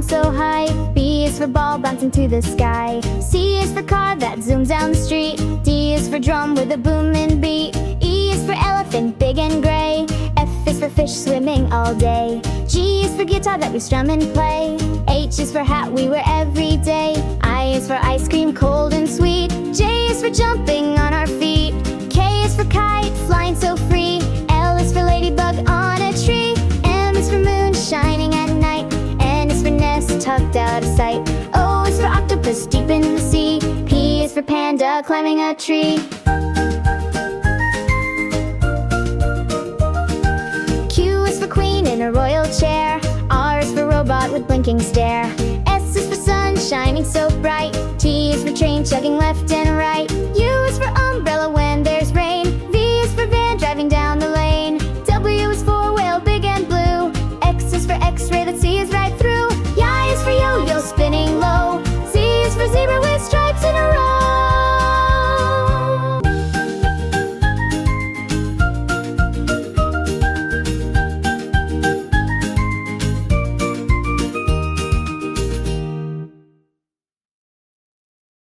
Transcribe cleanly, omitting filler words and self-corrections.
so high. B is for ball bouncing to the sky. C is for car that zooms down the street. D is for drum with a booming beat. E is for elephant, big and gray. F is for fish swimming all day. G is for guitar that we strum and play. H is for hat we wear every day. I is for ice cream, cold and sweet. J is for jumping on our feet. K is for kite, flying so free. L is for ladybug on a tree. M is for moon, shining at night. N is for nest, tucked out of sight. O is for octopus, deep in the sea. P is for panda, climbing a tree. Q is for queen in a royal chair. R is for robot with blinking stare. S is for sun, shining so bright. T is for train, chugging left and right. U